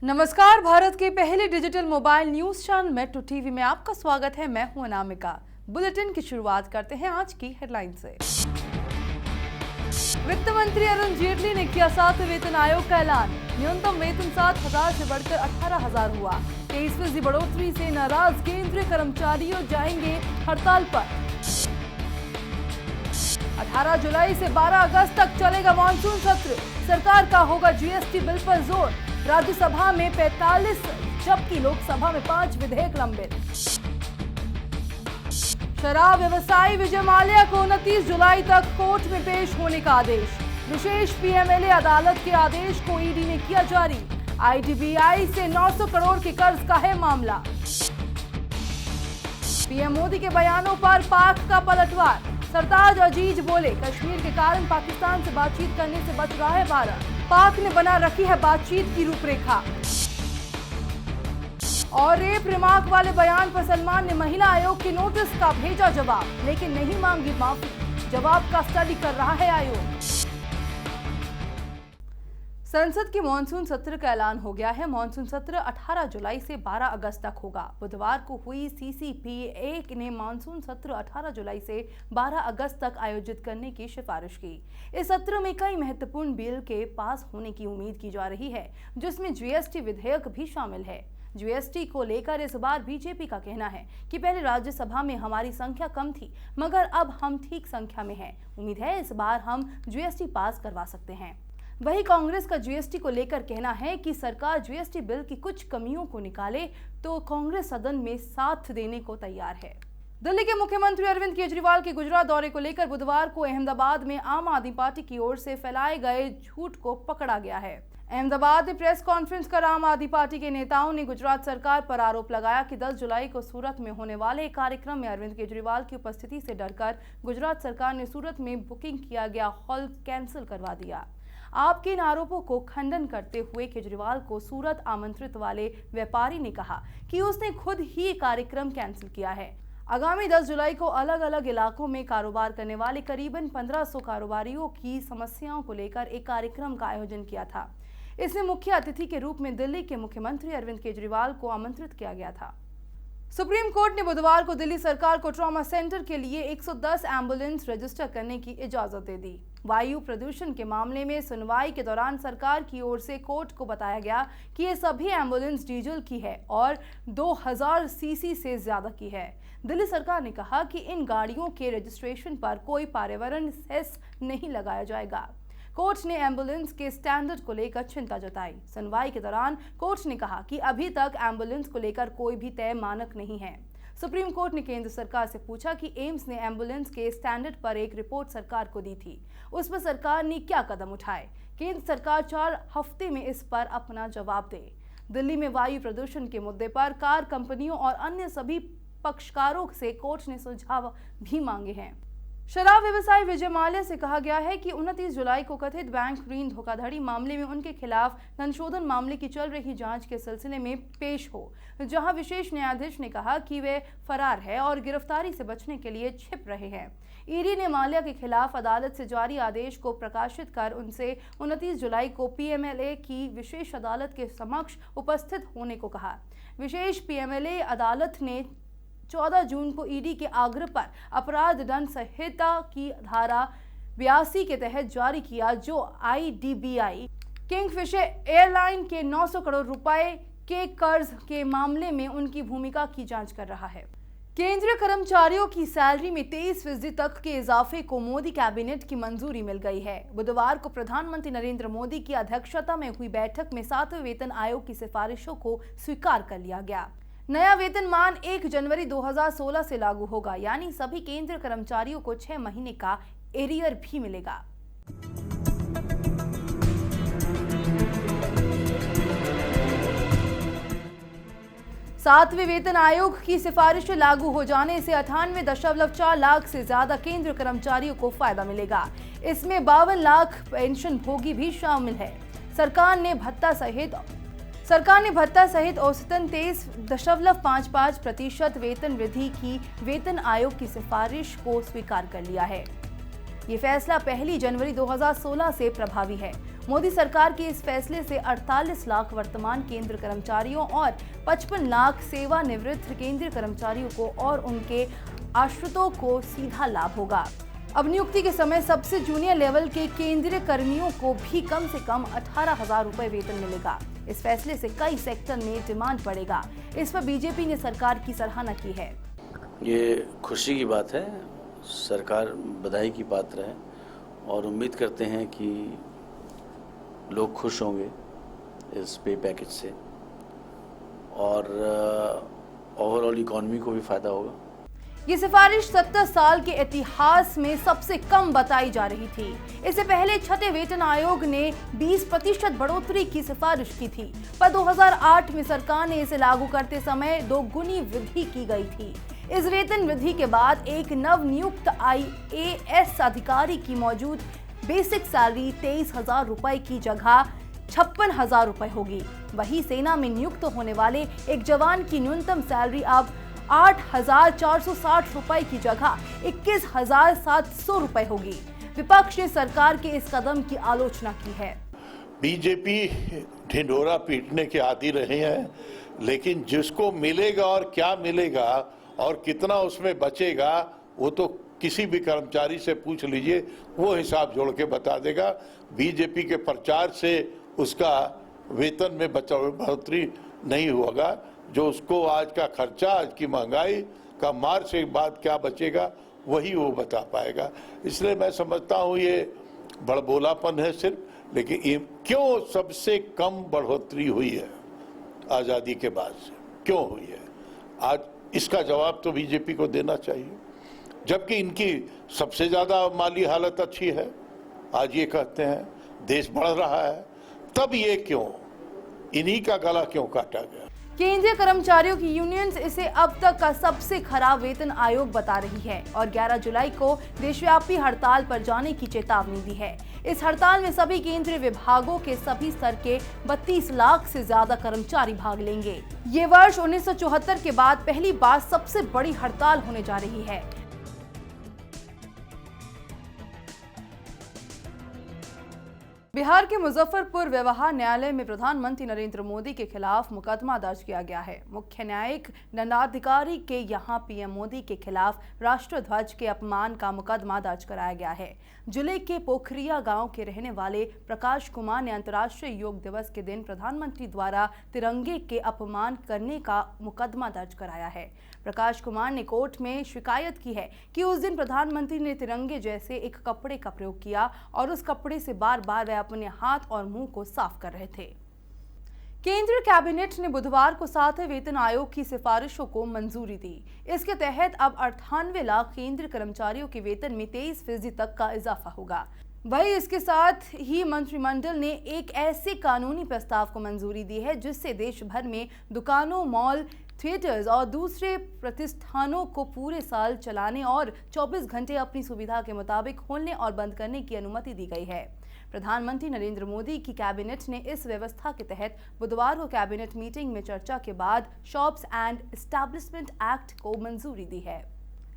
नमस्कार, भारत के पहले digital mobile news channel metro TV में आपका स्वागत है। मैं हूं अनामिका। बुलेटिन की शुरुआत करते हैं आज की हेडलाइन से। वित्त मंत्री अरुण जेटली ने किया 7वें वेतन आयोग का ऐलान। न्यूनतम वेतन 7,000 से बढ़कर 18,000 हुआ। 23% बढ़ोतरी से नाराज केंद्रीय कर्मचारियों जाएंगे हड़ताल पर। 18 जुलाई से 12 अगस्त तक चलेगा मानसून सत्र। सरकार का होगा जीएसटी बिल पर जोर। राज्यसभा में 45 जबकि लोकसभा में 5 विधेयक लंबित। शराब व्यवसायी विजय माल्या को 29 जुलाई तक कोर्ट में पेश होने का आदेश। विशेष पीएमएलए अदालत के आदेश को ईडी ने किया जारी। आईडीबीआई से 900 करोड़ के कर्ज का है मामला। पीएम मोदी के बयानों पर पाक का पलटवार। सरताज अजीज बोले, कश्मीर के कारण पाकिस्तान से बातचीत करने से बच रहा है भारत। पाक ने बना रखी है बातचीत की रूपरेखा। और रेप रिमार्क वाले बयान पर सलमान ने महिला आयोग के नोटिस का भेजा जवाब, लेकिन नहीं मांगी माफी। जवाब का स्टडी कर रहा है आयोग। संसद के मानसून सत्र का ऐलान हो गया है। मानसून सत्र 18 जुलाई से 12 अगस्त तक होगा। बुधवार को हुई सीसीपीए ने मानसून सत्र 18 जुलाई से 12 अगस्त तक आयोजित करने की सिफारिश की। इस सत्र में कई महत्वपूर्ण बिल के पास होने की उम्मीद की जा रही है, जिसमें जीएसटी विधेयक भी शामिल है। जीएसटी को लेकर इस बार बीजेपी का कहना है कि पहले राज्यसभा में हमारी संख्या कम थी, मगर अब हम ठीक संख्या में हैं। उम्मीद है इस बार हम जीएसटी पास करवा सकते हैं। वही कांग्रेस का जीएसटी को लेकर कहना है कि सरकार जीएसटी बिल की कुछ कमियों को निकाले तो कांग्रेस सदन में साथ देने को तैयार है। दिल्ली के मुख्यमंत्री अरविंद केजरीवाल के गुजरात दौरे को लेकर बुधवार को अहमदाबाद में आम आदमी पार्टी की ओर से फैलाए गए झूठ को पकड़ा गया है। अहमदाबाद में प्रेस कॉन्फ्रेंस कर आम आदमी पार्टी के नेताओं ने गुजरात सरकार पर आरोप लगाया कि 10 जुलाई को सूरत में होने वाले एक कार्यक्रम में अरविंद केजरीवाल की उपस्थिति से डरकर गुजरात सरकार ने सूरत में बुकिंग किया गया हॉल कैंसिल करवा दिया। आपके इन आरोपों को खंडन करते हुए केजरीवाल को सूरत आमंत्रित वाले व्यापारी ने कहा कि उसने खुद ही कार्यक्रम कैंसिल किया है। आगामी 10 जुलाई को अलग अलग इलाकों में कारोबार करने वाले करीबन 1500 कारोबारियों की समस्याओं को लेकर एक कार्यक्रम का आयोजन किया था। इसमें मुख्य अतिथि के रूप में दिल्ली के मुख्यमंत्री अरविंद केजरीवाल को आमंत्रित किया गया था। सुप्रीम कोर्ट ने बुधवार को दिल्ली सरकार को ट्रॉमा सेंटर के लिए 110 एम्बुलेंस रजिस्टर करने की इजाजत दे दी। वायु प्रदूषण के मामले में सुनवाई के दौरान सरकार की ओर से कोर्ट को बताया गया कि ये सभी एम्बुलेंस डीजल की है और 2000 सीसी से ज्यादा की है। दिल्ली सरकार ने कहा कि इन गाड़ियों के रजिस्ट्रेशन पर कोई पर्यावरण सेस नहीं लगाया जाएगा। कोर्ट ने एम्बुलेंस के स्टैंडर्ड को लेकर चिंता जताई। सुनवाई के दौरान कोर्ट ने कहा कि अभी तक एम्बुलेंस को लेकर कोई भी तय मानक नहीं है। सुप्रीम कोर्ट ने केंद्र सरकार से पूछा कि एम्स ने एम्बुलेंस के स्टैंडर्ड पर एक रिपोर्ट सरकार को दी थी, उस पर सरकार ने क्या कदम उठाए। केंद्र सरकार 4 हफ्ते में इस पर अपना जवाब दे। दिल्ली में वायु प्रदूषण के मुद्दे पर कार कंपनियों और अन्य सभी पक्षकारों से कोर्ट ने सुझाव भी मांगे हैं। शराब व्यवसायी विजय माल्या से कहा गया है कि 29 जुलाई को कथित बैंक ऋण धोखाधड़ी मामले में उनके खिलाफ संशोधन मामले की चल रही जांच के सिलसिले में पेश हो, जहां विशेष न्यायाधीश ने कहा कि वे फरार है और गिरफ्तारी से बचने के लिए छिप रहे हैं। ईडी ने माल्या के खिलाफ अदालत से जारी आदेश को प्रकाशित कर उनसे 29 जुलाई को पीएमएलए की विशेष अदालत के समक्ष उपस्थित होने को कहा। विशेष पीएमएलए अदालत ने 14 जून को ईडी के आग्रह पर अपराध दंड संहिता की धारा 82 के तहत जारी किया, जो आईडीबीआई किंगफिशर एयरलाइन के 900 करोड़ रुपए के कर्ज के मामले में उनकी भूमिका की जांच कर रहा है। केंद्रीय कर्मचारियों की सैलरी में 23% तक के इजाफे को मोदी कैबिनेट की मंजूरी मिल गई है। बुधवार को प्रधानमंत्री नरेंद्र मोदी की अध्यक्षता में हुई बैठक में 7वें वेतन आयोग की सिफारिशों को स्वीकार कर लिया गया। नया वेतनमान 1 जनवरी 2016 से लागू होगा, यानी सभी केंद्रीय कर्मचारियों को 6 महीने का एरियर भी मिलेगा। सातवें वेतन आयोग की सिफारिशें लागू हो जाने से 98.4 लाख से ज्यादा केंद्रीय कर्मचारियों को फायदा मिलेगा। इसमें 52 लाख पेंशन भोगी भी शामिल है। सरकार ने भत्ता सहित सरकार ने भत्ता सहित औसतन 23.55% वेतन वृद्धि की वेतन आयोग की सिफारिश को स्वीकार कर लिया है। ये फैसला 1 जनवरी 2016 से प्रभावी है। मोदी सरकार के इस फैसले से 48 लाख वर्तमान केंद्र कर्मचारियों और 55 लाख सेवानिवृत्त केंद्रीय कर्मचारियों को और उनके आश्रितों को सीधा लाभ होगा। अब नियुक्ति के समय सबसे जूनियर लेवल के केंद्रीय कर्मियों को भी कम से कम 18,000 रुपए वेतन मिलेगा। इस फैसले से कई सेक्टर में डिमांड बढ़ेगा। इस पर बीजेपी ने सरकार की सराहना की है। ये खुशी की बात है, सरकार बधाई की पात्र है और उम्मीद करते हैं कि लोग खुश होंगे इस पे पैकेज से और ओवरऑल इकॉनमी को भी फायदा होगा। ये सिफारिश 70 साल के इतिहास में सबसे कम बताई जा रही थी। इससे पहले छठे वेतन आयोग ने 20% बढ़ोतरी की सिफारिश की थी, पर 2008 में सरकार ने इसे लागू करते समय 2 गुनी वृद्धि की गई थी। इस वेतन वृद्धि के बाद एक नव नियुक्त IAS अधिकारी की मौजूद बेसिक सैलरी 23,000 रुपए की जगह 56,000 रुपए होगी। वहीं सेना में नियुक्त होने वाले एक जवान की न्यूनतम सैलरी अब 8,460 रुपए की जगह 21,700 रुपए होगी। विपक्ष ने सरकार के इस कदम की आलोचना की है। बीजेपी ढिंढोरा पीटने के आदी रहे हैं, लेकिन जिसको मिलेगा और क्या मिलेगा और कितना उसमें बचेगा वो तो किसी भी कर्मचारी से पूछ लीजिए, वो हिसाब जोड़ के बता देगा। बीजेपी के प्रचार से उसका वेतन में बढ़ोतरी नहीं होगा। जो उसको आज का खर्चा, आज की महंगाई का मार से बाद क्या बचेगा वही वो बता पाएगा। इसलिए मैं समझता हूँ ये बड़बोलापन है सिर्फ, लेकिन ये क्यों सबसे कम बढ़ोतरी हुई है आज़ादी के बाद से, क्यों हुई है, आज इसका जवाब तो बीजेपी को देना चाहिए। जबकि इनकी सबसे ज़्यादा माली हालत अच्छी है, आज ये कहते हैं देश बढ़ रहा है, तब ये क्यों, इन्हीं का गला क्यों काटा गया। केंद्रीय कर्मचारियों की यूनियंस इसे अब तक का सबसे खराब वेतन आयोग बता रही है और 11 जुलाई को देशव्यापी हड़ताल पर जाने की चेतावनी दी है। इस हड़ताल में सभी केंद्रीय विभागों के सभी स्तर के 32 लाख से ज्यादा कर्मचारी भाग लेंगे। ये वर्ष 1974 के बाद पहली बार सबसे बड़ी हड़ताल होने जा रही है। बिहार के मुजफ्फरपुर व्यवहार न्यायालय में प्रधानमंत्री नरेंद्र मोदी के खिलाफ मुकदमा दर्ज किया गया है। मुख्य न्यायिक दंडाधिकारी के यहां पीएम मोदी के खिलाफ राष्ट्रध्वज के अपमान का मुकदमा दर्ज कराया गया है। जिले के पोखरिया गांव के रहने वाले प्रकाश कुमार ने अंतर्राष्ट्रीय योग दिवस के दिन प्रधानमंत्री द्वारा तिरंगे के अपमान करने का मुकदमा दर्ज कराया है। प्रकाश कुमार ने कोर्ट में शिकायत की है कि उस दिन प्रधानमंत्री ने तिरंगे जैसे एक कपड़े का प्रयोग किया और उस कपड़े से बार बार वह अपने हाथ और मुंह को साफ कर रहे थे। केंद्रीय कैबिनेट ने बुधवार को 7वें वेतन आयोग की सिफारिशों को मंजूरी दी। इसके तहत अब 98 लाख केंद्रीय कर्मचारियों के वेतन में 23% तक का इजाफा होगा। वहीं इसके साथ ही मंत्रिमंडल ने एक ऐसे कानूनी प्रस्ताव को मंजूरी दी है जिससे देश भर में दुकानों, मॉल, थिएटर्स और दूसरे प्रतिष्ठानों को पूरे साल चलाने और 24 घंटे अपनी सुविधा के मुताबिक खोलने और बंद करने की अनुमति दी गई है। प्रधानमंत्री नरेंद्र मोदी की कैबिनेट ने इस व्यवस्था के तहत बुधवार को कैबिनेट मीटिंग में चर्चा के बाद शॉप्स एंड एस्टैब्लिशमेंट एक्ट को मंजूरी दी है।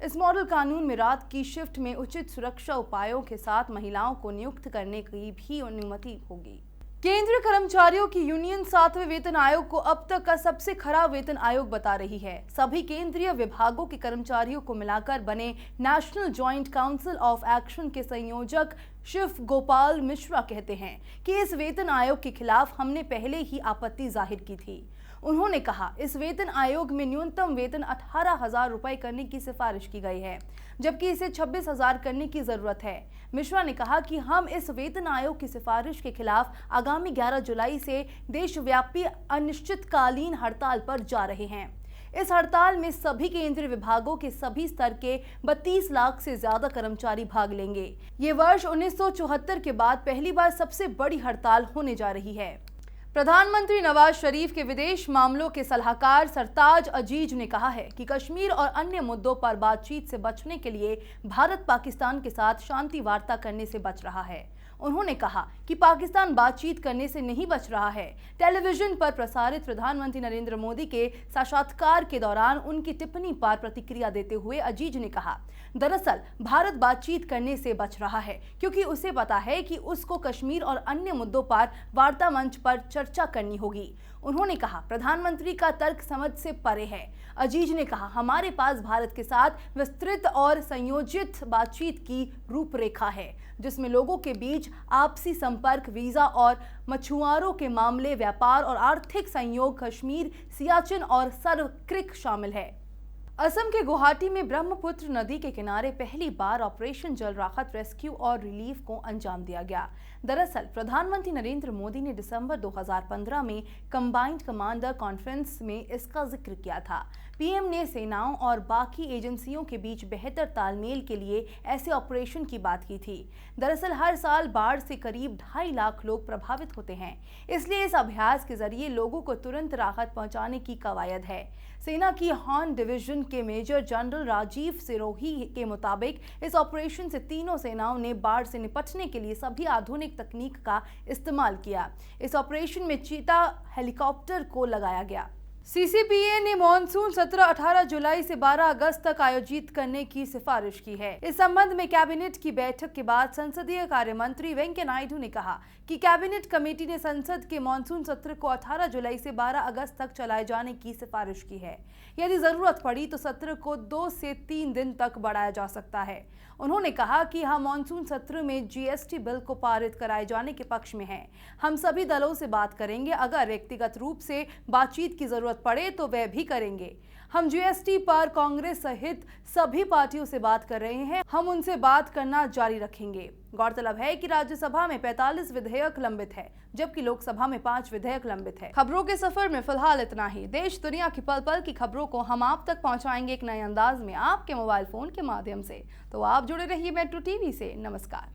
इस मॉडल कानून में रात की शिफ्ट में उचित सुरक्षा उपायों के साथ महिलाओं को नियुक्त करने की भी अनुमति होगी। केंद्रीय कर्मचारियों की यूनियन 7वें वेतन आयोग को अब तक का सबसे खराब वेतन आयोग बता रही है। सभी केंद्रीय विभागों के कर्मचारियों को मिलाकर बने national joint council of action के संयोजक शिव गोपाल मिश्रा कहते हैं कि इस वेतन आयोग के खिलाफ हमने पहले ही आपत्ति जाहिर की थी। उन्होंने कहा, इस वेतन आयोग में न्यूनतम वेतन 18,000 रुपए करने की सिफारिश की गई है, जबकि इसे 26,000 करने की जरूरत है। मिश्रा ने कहा कि हम इस वेतन आयोग की सिफारिश के खिलाफ आगामी 11 जुलाई से देशव्यापी अनिश्चितकालीन हड़ताल पर जा रहे हैं। इस हड़ताल में सभी केंद्रीय विभागों के सभी स्तर के 32 लाख से ज्यादा कर्मचारी भाग लेंगे। ये वर्ष 1974 के बाद पहली बार सबसे बड़ी हड़ताल होने जा रही है। प्रधानमंत्री नवाज शरीफ के विदेश मामलों के सलाहकार सरताज अजीज ने कहा है कि कश्मीर और अन्य मुद्दों पर बातचीत से बचने के लिए भारत पाकिस्तान के साथ शांति वार्ता करने से बच रहा है। उन्होंने कहा कि पाकिस्तान बातचीत करने से नहीं बच रहा है। टेलीविजन पर प्रसारित प्रधानमंत्री नरेंद्र मोदी के साक्षात्कार के दौरान उनकी टिप्पणी पर प्रतिक्रिया देते हुए अजीज ने कहा, दरअसल भारत बातचीत करने से बच रहा है क्योंकि उसे पता है कि उसको कश्मीर और अन्य मुद्दों पर वार्ता मंच पर चर्चा करनी होगी। उन्होंने कहा, प्रधानमंत्री का तर्क समझ से परे है। अजीज ने कहा, हमारे पास भारत के साथ विस्तृत और संयोजित बातचीत की रूपरेखा है जिसमें लोगों के बीच आपसी संपर्क, वीजा और मछुआरों के मामले, व्यापार और आर्थिक सहयोग, कश्मीर, सियाचिन और सरक्रिक शामिल है। असम के गुवाहाटी में ब्रह्मपुत्र नदी के किनारे पहली बार ऑपरेशन जल राहत, रेस्क्यू और रिलीफ को अंजाम दिया गया। दरअसल प्रधानमंत्री नरेंद्र मोदी ने दिसंबर 2015 में कंबाइंड कमांडर कॉन्फ्रेंस में इसका जिक्र किया था। पीएम ने सेनाओं और बाकी एजेंसियों के बीच बेहतर तालमेल के लिए ऐसे ऑपरेशन की बात की थी। दरअसल हर साल बाढ़ से करीब 2.5 लाख लोग प्रभावित होते हैं, इसलिए इस अभ्यास के जरिए लोगों को तुरंत राहत पहुंचाने की कवायद है। सेना की हॉर्न डिवीजन के मेजर जनरल राजीव सिरोही के मुताबिक इस ऑपरेशन से तीनों सेनाओं ने बाढ़ से निपटने के लिए सभी आधुनिक तकनीक का इस्तेमाल किया। इस ऑपरेशन में चीता हेलीकॉप्टर को लगाया गया। सीसीपीए ने मॉनसून सत्र 18 जुलाई से 12 अगस्त तक आयोजित करने की सिफारिश की है। इस संबंध में कैबिनेट की बैठक के बाद संसदीय कार्य मंत्री वेंकैया नायडू ने कहा कि कैबिनेट कमेटी ने संसद के मॉनसून सत्र को 18 जुलाई से 12 अगस्त तक चलाए जाने की सिफारिश की है। यदि जरूरत पड़ी तो सत्र को 2 से 3 दिन तक बढ़ाया जा सकता है। उन्होंने कहा कि हम मॉनसून सत्र में जीएसटी बिल को पारित कराए जाने के पक्ष में हैं। हम सभी दलों से बात करेंगे, अगर व्यक्तिगत रूप से बातचीत की जरूरत पड़े तो वह भी करेंगे। हम जीएसटी पर कांग्रेस सहित सभी पार्टियों से बात कर रहे हैं, हम उनसे बात करना जारी रखेंगे। गौरतलब है कि राज्यसभा में 45 विधेयक लंबित है, जबकि लोकसभा में 5 विधेयक लंबित है। खबरों के सफर में फिलहाल इतना ही। देश दुनिया की पल पल की खबरों को हम आप तक पहुंचाएंगे एक नए अंदाज में आपके मोबाइल फोन के माध्यम से। तो आप जुड़े रहिए मेट्रो टीवी से। नमस्कार।